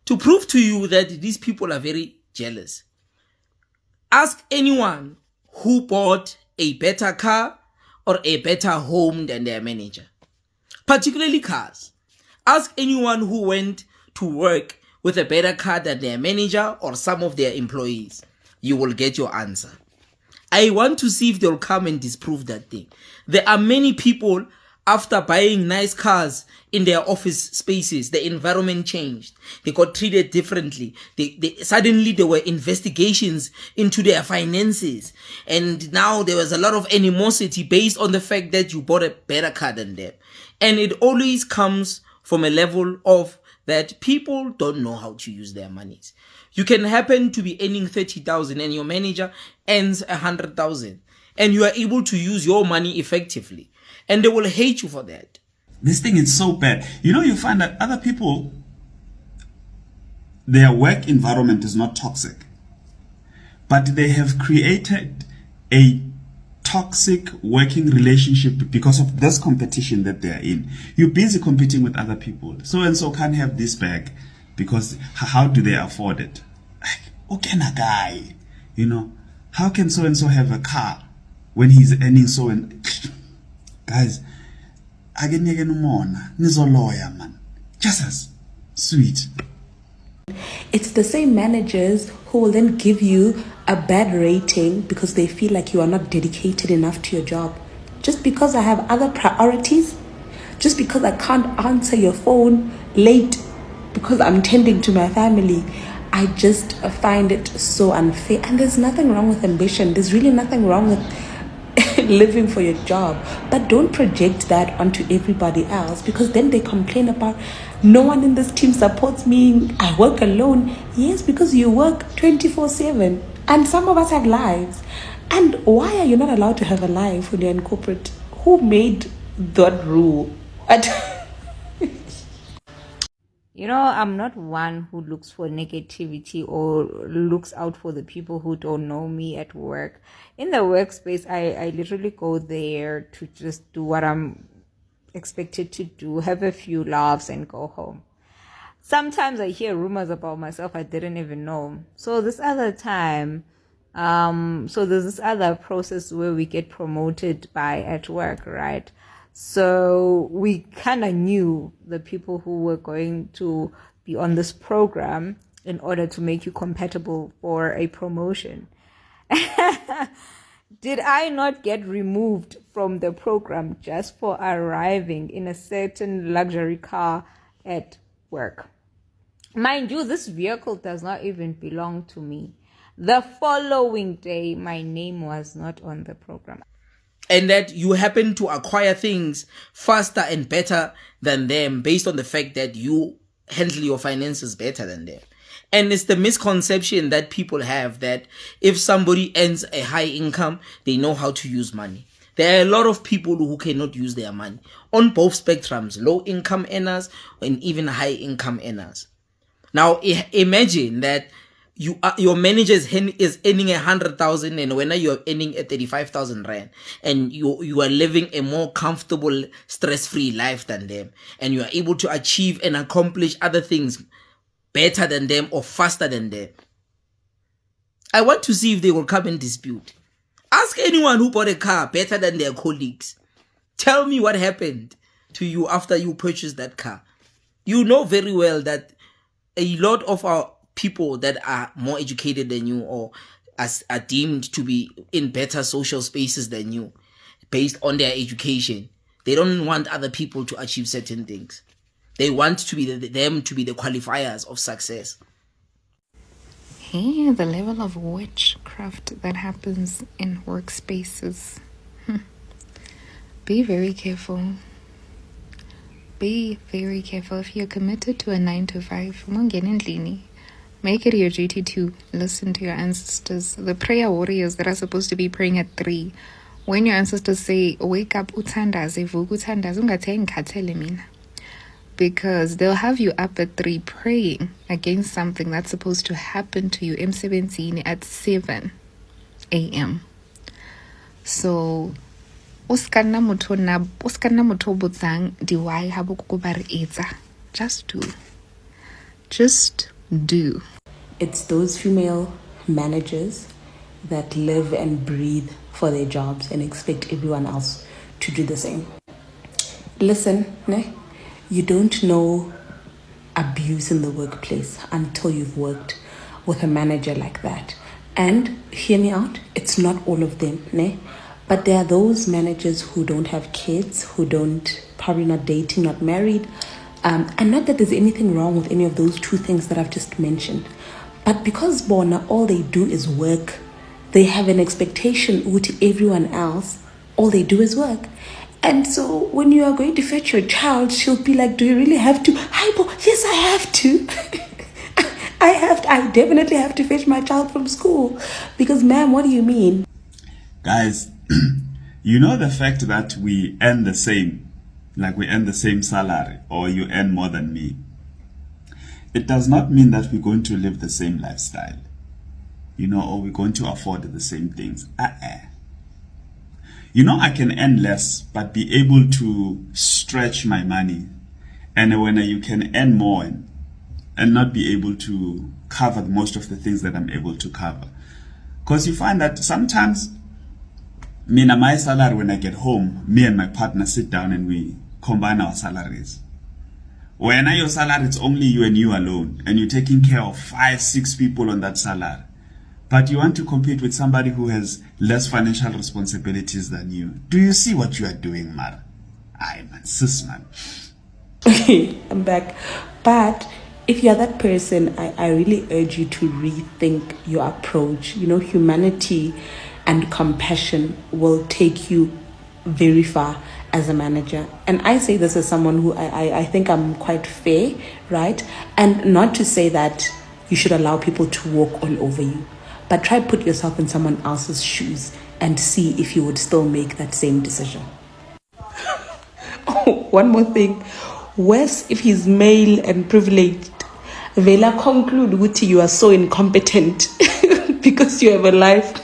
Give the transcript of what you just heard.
To prove to you that these people are very jealous, ask anyone who bought a better car or a better home than their manager, particularly cars. Ask anyone who went to work with a better car than their manager or some of their employees. You will get your answer. I want to see if they'll come and disprove that thing. There are many people, after buying nice cars in their office spaces, the environment changed. They got treated differently. Suddenly there were investigations into their finances. And now there was a lot of animosity based on the fact that you bought a better car than them. And it always comes from a level of that people don't know how to use their monies. You can happen to be earning 30,000 and your manager earns 100,000, and you are able to use your money effectively, and they will hate you for that. This thing is so bad. You find that other people, their work environment is not toxic, but they have created a toxic working relationship because of this competition that they are in. You're busy competing with other people. So and so can't have this bag because how do they afford it? Like, okay, a guy, how can so and so have a car when he's earning so and guys, again nizo lawyer man, just as sweet. It's the same managers who will then give you a bad rating because they feel like you are not dedicated enough to your job. Just because I have other priorities, just because I can't answer your phone late because I'm tending to my family, I just find it so unfair. And there's nothing wrong with ambition. There's really nothing wrong with living for your job. But don't project that onto everybody else, because then they complain about no one in this team supports me. I work alone. Yes, because you work 24/7. And some of us have lives. And why are you not allowed to have a life when you're in corporate? Who made that rule? I'm not one who looks for negativity or looks out for the people who don't know me at work. In the workspace, I literally go there to just do what I'm expected to do, have a few laughs and go home. Sometimes I hear rumors about myself I didn't even know. So this other time, so there's this other process where we get promoted by at work, right? So we kind of knew the people who were going to be on this program in order to make you compatible for a promotion. Did I not get removed from the program just for arriving in a certain luxury car at work? Mind you, this vehicle does not even belong to me. The following day, my name was not on the program. And that you happen to acquire things faster and better than them based on the fact that you handle your finances better than them. And it's the misconception that people have that if somebody earns a high income, they know how to use money. There are a lot of people who cannot use their money on both spectrums, low income earners and even high income earners. Now imagine that your manager is earning 100,000 and when you are earning a 35,000 rand, and you are living a more comfortable, stress-free life than them, and you are able to achieve and accomplish other things better than them or faster than them. I want to see if they will come and dispute. Ask anyone who bought a car better than their colleagues. Tell me what happened to you after you purchased that car. You know very well that a lot of our people that are more educated than you or are deemed to be in better social spaces than you based on their education, they don't want other people to achieve certain things. They want to be them to be the qualifiers of success. Hey, the level of witchcraft that happens in workspaces. Be very careful. Be very careful. If you're committed to a 9 to 5, make it your duty to listen to your ancestors, the prayer warriors that are supposed to be praying at 3. When your ancestors say, wake up, uthandaze, vuka uthandaze, ungathe ngikhathele mina. Because they'll have you up at 3 praying against something that's supposed to happen to you emsebenzini at 7 a.m. So, uskanna motho o botsang di why ha bo go ba re etsa. Just do. It's those female managers that live and breathe for their jobs and expect everyone else to do the same. Listen, you don't know abuse in the workplace until you've worked with a manager like that. And hear me out, it's not all of them, but there are those managers who don't have kids, who don't, probably not dating, not married. And not that there's anything wrong with any of those two things that I've just mentioned. But because Bona, all they do is work, they have an expectation with everyone else, all they do is work. And so when you are going to fetch your child, she'll be like, do you really have to? Hi, Bo, yes, I have to. I definitely have to fetch my child from school. Because, ma'am, what do you mean? Guys, you know the fact that we earn the same, like we earn the same salary, or you earn more than me, it does not mean that we're going to live the same lifestyle, or we're going to afford the same things. I can earn less, but be able to stretch my money. And when you can earn more and not be able to cover most of the things that I'm able to cover. Because you find that sometimes, my salary, when I get home, me and my partner sit down and we combine our salaries. When your salary, it's only you and you alone, and you're taking care of 5-6 people on that salary. But you want to compete with somebody who has less financial responsibilities than you. Do you see what you are doing, Mara? Aye, man, sis, man. Okay, I'm back. But if you're that person, I really urge you to rethink your approach. Humanity and compassion will take you very far as a manager. And I say this as someone who I think I'm quite fair, right? And not to say that you should allow people to walk all over you, but try put yourself in someone else's shoes and see if you would still make that same decision. Oh, one more thing. Worse if he's male and privileged. Vela conclude Wuti, you are so incompetent because you have a life.